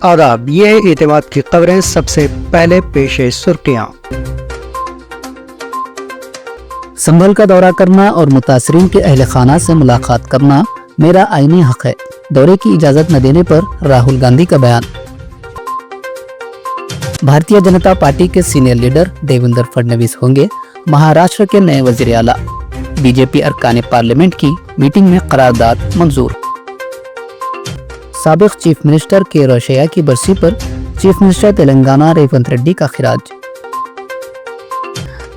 آداب، یہ ہے اعتماد کی خبریں۔ سب سے پہلے پیش سرخیاں۔ سنبھل کا دورہ کرنا اور متاثرین کے اہل خانہ سے ملاقات کرنا میرا آئینی حق ہے، دورے کی اجازت نہ دینے پر راہل گاندھی کا بیان۔ بھارتیہ جنتا پارٹی کے سینئر لیڈر دیویندر فڈنویس ہوں گے مہاراشٹر کے نئے وزیر اعلیٰ۔ بی جے پی ارکان پارلیمنٹ کی میٹنگ میں قرارداد منظور۔ سابق چیف منسٹر کے روشیا کی برسی پر چیف منسٹر تلنگانہ ریونت ریڈی کا خراج۔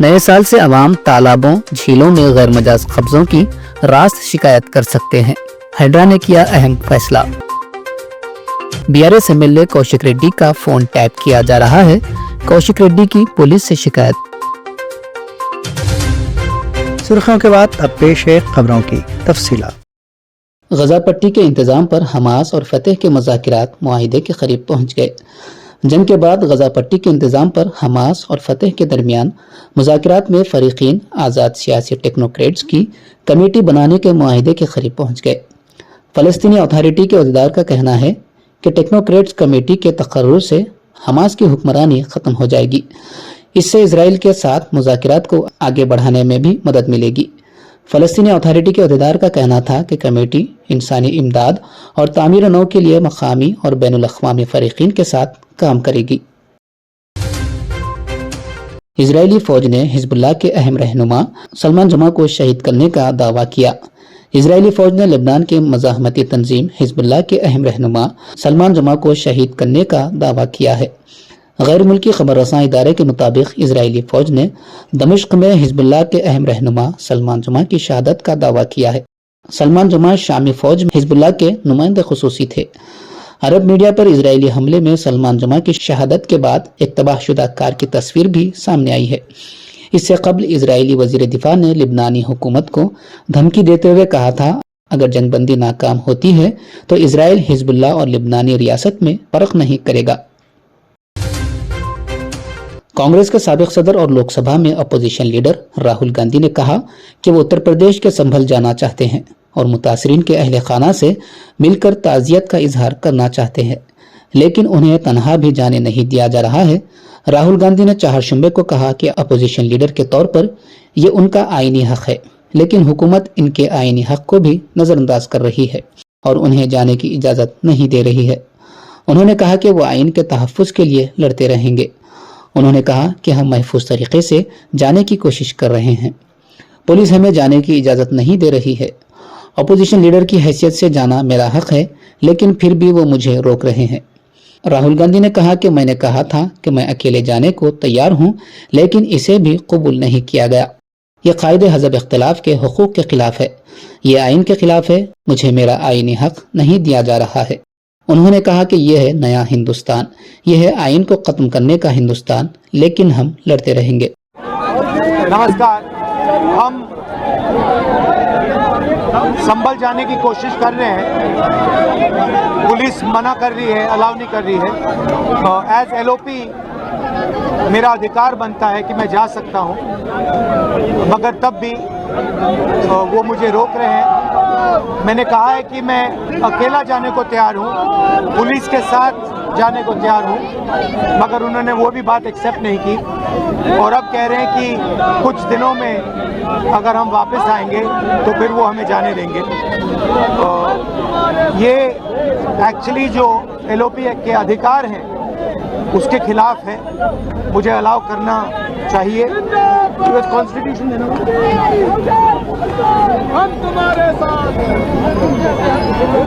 نئے سال سے عوام تالابوں، جھیلوں میں غیر مجاز قبضوں کی راست شکایت کر سکتے ہیں، ہیڈرا نے کیا اہم فیصلہ۔ B R S M L A Kaushik Reddy کا فون ٹیپ کیا جا رہا ہے، کوشک ریڈی کی پولیس سے شکایت۔ سرخیوں کے بعد اب پیش ہے خبروں کی تفصیلات۔ غزہ پٹی کے انتظام پر حماس اور فتح کے مذاکرات معاہدے کے قریب پہنچ گئے۔ جنگ کے بعد غزہ پٹی کے انتظام پر حماس اور فتح کے درمیان مذاکرات میں فریقین آزاد سیاسی ٹیکنوکریٹس کی کمیٹی بنانے کے معاہدے کے قریب پہنچ گئے۔ فلسطینی اتھارٹی کے عہدیدار کا کہنا ہے کہ ٹیکنوکریٹس کمیٹی کے تقرر سے حماس کی حکمرانی ختم ہو جائے گی۔ اس سے اسرائیل کے ساتھ مذاکرات کو آگے بڑھانے میں بھی مدد ملے گی۔ فلسطینی اتھارٹی کے عہدیدار کا کہنا تھا کہ کمیٹی انسانی امداد اور تعمیر نو کے لیے مقامی اور بین الاقوامی فریقین کے ساتھ کام کرے گی۔ اسرائیلی فوج نے حزب اللہ کے اہم رہنما سلمان جمعہ کو شہید کرنے کا دعویٰ کیا۔ اسرائیلی فوج نے لبنان کے مزاحمتی تنظیم حزب اللہ کے اہم رہنما سلمان جمعہ کو شہید کرنے کا دعویٰ کیا ہے۔ غیر ملکی خبر رساں ادارے کے مطابق اسرائیلی فوج نے دمشق میں حزب اللہ کے اہم رہنما سلمان جمعہ کی شہادت کا دعویٰ کیا ہے۔ سلمان جمعہ شامی فوج میں حزب اللہ کے نمائندے خصوصی تھے۔ عرب میڈیا پر اسرائیلی حملے میں سلمان جمعہ کی شہادت کے بعد ایک تباہ شدہ کار کی تصویر بھی سامنے آئی ہے۔ اس سے قبل اسرائیلی وزیر دفاع نے لبنانی حکومت کو دھمکی دیتے ہوئے کہا تھا اگر جنگ بندی ناکام ہوتی ہے تو اسرائیل حزب اللہ اور لبنانی ریاست میں فرق نہیں کرے گا۔ کانگریس کے سابق صدر اور لوک سبھا میں اپوزیشن لیڈر راہل گاندھی نے کہا کہ وہ اتر پردیش کے سنبھل جانا چاہتے ہیں اور متاثرین کے اہل خانہ سے مل کر تعزیت کا اظہار کرنا چاہتے ہیں، لیکن انہیں تنہا بھی جانے نہیں دیا جا رہا ہے۔ راہل گاندھی نے چہارشنبے کو کہا کہ اپوزیشن لیڈر کے طور پر یہ ان کا آئینی حق ہے، لیکن حکومت ان کے آئینی حق کو بھی نظر انداز کر رہی ہے اور انہیں جانے کی اجازت نہیں دے رہی ہے۔ انہوں نے کہا کہ وہ آئین کے تحفظ کے لیے لڑتے رہیں گے۔ انہوں نے کہا کہ ہم محفوظ طریقے سے جانے کی کوشش کر رہے ہیں، پولیس ہمیں جانے کی اجازت نہیں دے رہی ہے۔ اپوزیشن لیڈر کی حیثیت سے جانا میرا حق ہے، لیکن پھر بھی وہ مجھے روک رہے ہیں۔ راہل گاندھی نے کہا کہ میں نے کہا تھا کہ میں اکیلے جانے کو تیار ہوں، لیکن اسے بھی قبول نہیں کیا گیا۔ یہ قائد حزب اختلاف کے حقوق کے خلاف ہے، یہ آئین کے خلاف ہے، مجھے میرا آئینی حق نہیں دیا جا رہا ہے۔ انہوں نے کہا کہ یہ ہے نیا ہندوستان، یہ ہے آئین کو ختم کرنے کا ہندوستان، لیکن ہم لڑتے رہیں گے۔ نمسکار، ہم سنبھل جانے کی کوشش کر رہے ہیں، پولیس منع کر رہی ہے، الاؤ نہیں کر رہی ہے۔ ایز ایل او پی میرا ادھیکار بنتا ہے کہ میں جا سکتا ہوں، مگر تب بھی وہ مجھے روک رہے ہیں۔ میں نے کہا ہے کہ میں اکیلا جانے کو تیار ہوں، پولیس کے ساتھ جانے کو تیار ہوں، مگر انہوں نے وہ بھی بات ایکسیپٹ نہیں کی اور اب کہہ رہے ہیں کہ کچھ دنوں میں اگر ہم واپس آئیں گے تو پھر وہ ہمیں جانے دیں گے۔ یہ ایکچولی جو ایل او پی کے ادھیکار ہیں اس کے خلاف ہے، مجھے الاؤ کرنا چاہیے۔ کانسٹیٹیوشن ہے نا،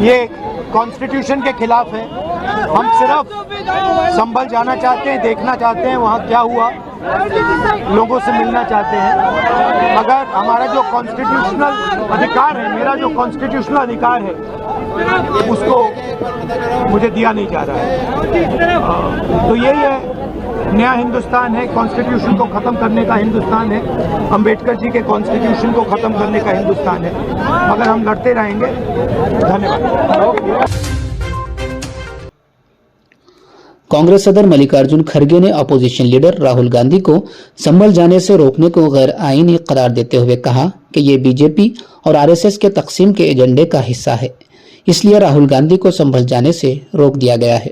یہ کانسٹیٹیوشن کے خلاف ہے۔ ہم صرف سنبھل جانا چاہتے ہیں، دیکھنا چاہتے ہیں وہاں کیا ہوا، لوگوں سے ملنا چاہتے ہیں، مگر ہمارا جو کانسٹیٹیوشنل ادھیکار ہے، میرا جو کانسٹیٹیوشنل ادھیکار ہے اس کو مجھے دیا نہیں جا رہا ہے۔ تو یہی ہے، نیا ہندوستان ہے، کانسٹیٹیوشن کو ختم کرنے کا ہندوستان ہے، امبیڈکر جی کے کانسٹیٹیوشن کو ختم کرنے کا ہندوستان ہے، مگر ہم لڑتے رہیں گے۔ دھنیہ واد۔ کانگریس صدر ملکارجن کھرگے نے اپوزیشن لیڈر راہل گاندھی کو سنبھل جانے سے روکنے کو غیر آئینی قرار دیتے ہوئے کہا کہ یہ بی جے پی اور آر ایس ایس کے تقسیم کے ایجنڈے کا حصہ ہے، اس لیے راہل گاندھی کو سنبھل جانے سے روک دیا گیا ہے۔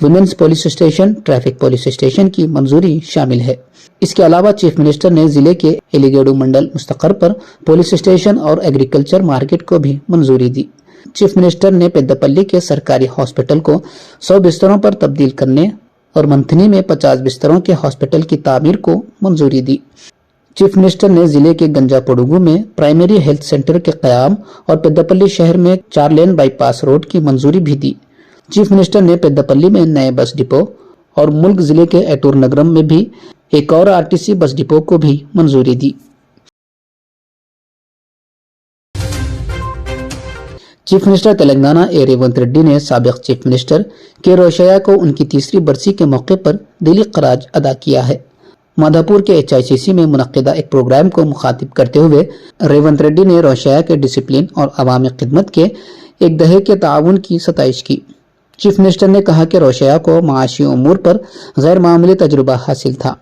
Women's police station, traffic police station کی منظوری شامل ہے۔ اس کے علاوہ چیف منسٹر نے ضلع کے ایلیگیڈو منڈل مستقر پر پولیس اسٹیشن اور ایگریکلچر مارکیٹ کو بھی منظوری دی۔ چیف منسٹر نے پیداپلی کے سرکاری ہاسپٹل کو 100 بستروں پر تبدیل کرنے اور منتھنی میں 50 بستروں کے ہاسپٹل کی تعمیر کو منظوری دی۔ چیف منسٹر نے ضلع کے گنجا پڈوگو میں پرائمری ہیلتھ سینٹر کے قیام اور پیداپلی شہر میں 4 لین بائی پاس روڈ کی منظوری بھی دی۔ چیف منسٹر نے پیداپلی میں نئے بس ڈپو اور ملک ضلع کے ایٹور نگرم میں بھی ایک اور RTC بس ڈپو کو بھی منظوری دی۔ چیف منسٹر تلنگانہ ریونت ریڈی نے سابق چیف منسٹر کے روشیا کو ان کی 3ری برسی کے موقع پر دلی خراج ادا کیا ہے۔ مادھاپور کے HICC میں منعقدہ ایک پروگرام کو مخاطب کرتے ہوئے ریونت ریڈی نے روشیا کے ڈسپلن اور عوامی خدمت کے ایک دہے کے تعاون کی ستائش کی۔ چیف منسٹر نے کہا کہ روشیا کو معاشی امور پر غیر معمولی تجربہ حاصل تھا۔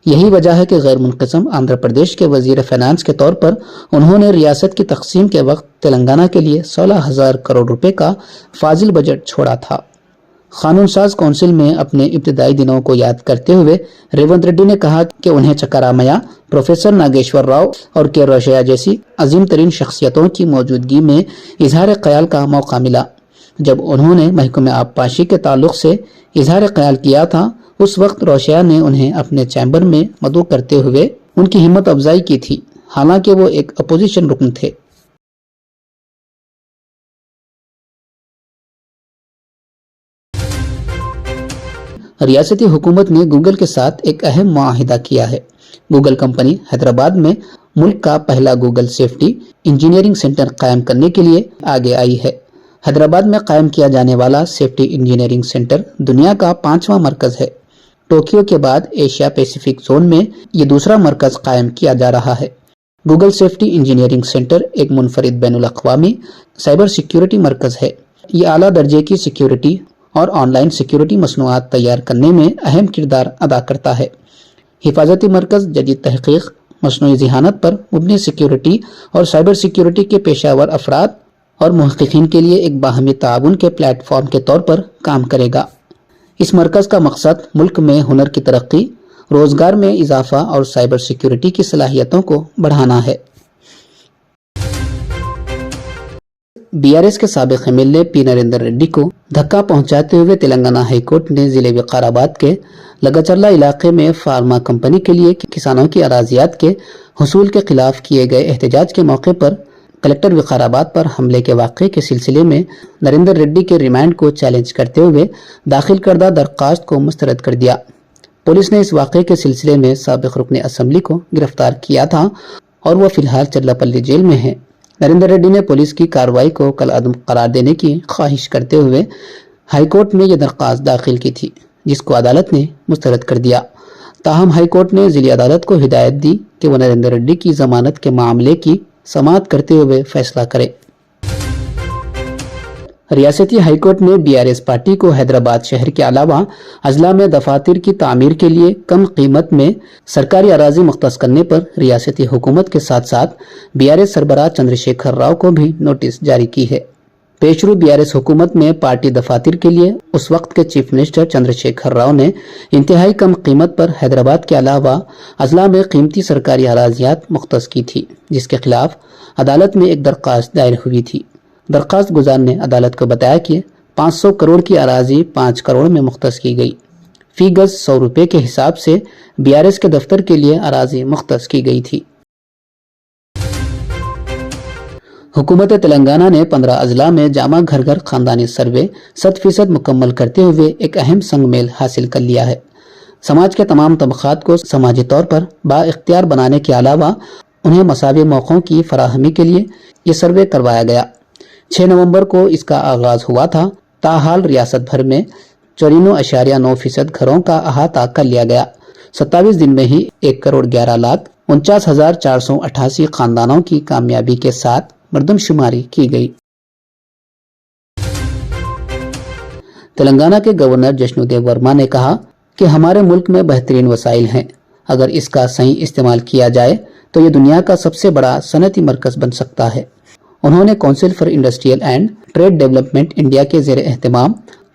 یہی وجہ ہے کہ غیر منقسم آندھرا پردیش کے وزیر فائنانس کے طور پر انہوں نے ریاست کی تقسیم کے وقت تلنگانہ کے لیے 16,000 کروڑ روپے کا فاضل بجٹ چھوڑا تھا۔ قانون ساز کونسل میں اپنے ابتدائی دنوں کو یاد کرتے ہوئے ریونت ریڈی نے کہا کہ انہیں چکرامیا، پروفیسر ناگیشور راؤ اور کے روشیا جیسی عظیم ترین شخصیتوں کی موجودگی میں اظہار خیال کا موقع ملا۔ جب انہوں نے محکمہ آبپاشی کے تعلق سے اظہار خیال کیا تھا، اس وقت روشیا نے انہیں اپنے چیمبر میں مدعو کرتے ہوئے ان کی ہمت افزائی کی تھی، حالانکہ وہ ایک اپوزیشن رکن تھے۔ ریاستی حکومت نے گوگل کے ساتھ ایک اہم معاہدہ کیا ہے۔ گوگل کمپنی حیدرآباد میں ملک کا پہلا گوگل سیفٹی انجینئرنگ سینٹر قائم کرنے کے لیے آگے آئی ہے۔ حیدرآباد میں قائم کیا جانے والا سیفٹی انجینئرنگ سینٹر دنیا کا 5واں مرکز ہے۔ ٹوکیو کے بعد ایشیا پیسیفک زون میں یہ دوسرا مرکز قائم کیا جا رہا ہے۔ گوگل سیفٹی انجینئرنگ سینٹر ایک منفرد بین الاقوامی سائبر سیکیورٹی مرکز ہے۔ یہ اعلیٰ درجے کی سیکیورٹی اور آن لائن سیکیورٹی مصنوعات تیار کرنے میں اہم کردار ادا کرتا ہے۔ حفاظتی مرکز جدید تحقیق، مصنوعی ذہانت پر مبنی سیکیورٹی اور سائبر سیکیورٹی کے پیشہ ور افراد اور محققین کے لیے ایک باہمی تعاون کے پلیٹ فارم کے طور پر کام کرے گا۔ اس مرکز کا مقصد ملک میں ہنر کی ترقی، روزگار میں اضافہ اور سائبر سیکیورٹی کی صلاحیتوں کو بڑھانا ہے۔ BRS کے سابق MLA پی نریندر ریڈی کو دھکا پہنچاتے ہوئے تلنگانہ ہائی کورٹ نے ضلع وقار آباد کے لگاچرلا علاقے میں فارما کمپنی کے لیے کسانوں کی اراضیات کے حصول کے خلاف کیے گئے احتجاج کے موقع پر کلکٹر وقار آباد پر حملے کے واقعے کے سلسلے میں نریندر ریڈی کے ریمانڈ کو چیلنج کرتے ہوئے داخل کردہ درخواست کو مسترد کر دیا۔ پولیس نے اس واقعے کے سلسلے میں سابق رکن اسمبلی کو گرفتار کیا تھا اور وہ فی الحال چرلاپلی جیل میں ہے۔ نریندر ریڈی نے پولیس کی کارروائی کو کالعدم قرار دینے کی خواہش کرتے ہوئے ہائی کورٹ میں یہ درخواست داخل کی تھی، جس کو عدالت نے مسترد کر دیا۔ تاہم ہائی کورٹ نے ضلع عدالت کو ہدایت دی کہ وہ نریندر ریڈی کی ضمانت کے معاملے کی سماعت کرتے ہوئے فیصلہ کرے۔ ریاستی ہائی کورٹ نے BRS پارٹی کو حیدرآباد شہر کے علاوہ اضلاع میں دفاتر کی تعمیر کے لیے کم قیمت میں سرکاری اراضی مختص کرنے پر ریاستی حکومت کے ساتھ ساتھ BRS سربراہ چندرشیکھر راؤ کو بھی نوٹس جاری کی ہے۔ پیشرو BRS حکومت میں پارٹی دفاتر کے لیے اس وقت کے چیف منسٹر چندرشیکھر راؤ نے انتہائی کم قیمت پر حیدرآباد کے علاوہ اضلاع میں قیمتی سرکاری اراضیات مختص کی تھی، جس کے خلاف عدالت میں ایک درخواست دائر ہوئی تھی۔ درخواست گزار نے عدالت کو بتایا کہ 500 کروڑ کی اراضی 5 کروڑ میں مختص کی گئی۔ فی گز 100 روپے کے حساب سے BRS کے دفتر کے لیے اراضی مختص کی گئی تھی۔ حکومت تلنگانہ نے 15 اضلاع میں جامع گھر گھر خاندانی سروے 100% مکمل کرتے ہوئے ایک اہم سنگ میل حاصل کر لیا ہے۔ سماج کے تمام طبقات کو سماجی طور پر با اختیار بنانے کے علاوہ انہیں مساوی موقعوں کی فراہمی کے لیے یہ سروے کروایا گیا۔ 6 نومبر کو اس کا آغاز ہوا تھا۔ تاحال ریاست بھر میں 94.9% گھروں کا احاطہ کر لیا گیا۔ 27 دن میں ہی 1,11,49,488 خاندانوں کی کامیابی کے ساتھ مردم شماری کی گئی۔ تلنگانہ کے گورنر جشنو دیو ورما نے کہا کہ ہمارے ملک میں بہترین وسائل ہیں، اگر اس کا صحیح استعمال کیا جائے تو یہ دنیا کا سب سے بڑا صنعتی مرکز بن سکتا ہے۔ انہوں نے council for industrial and trade development India کے زیر اہتمام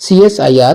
CSIR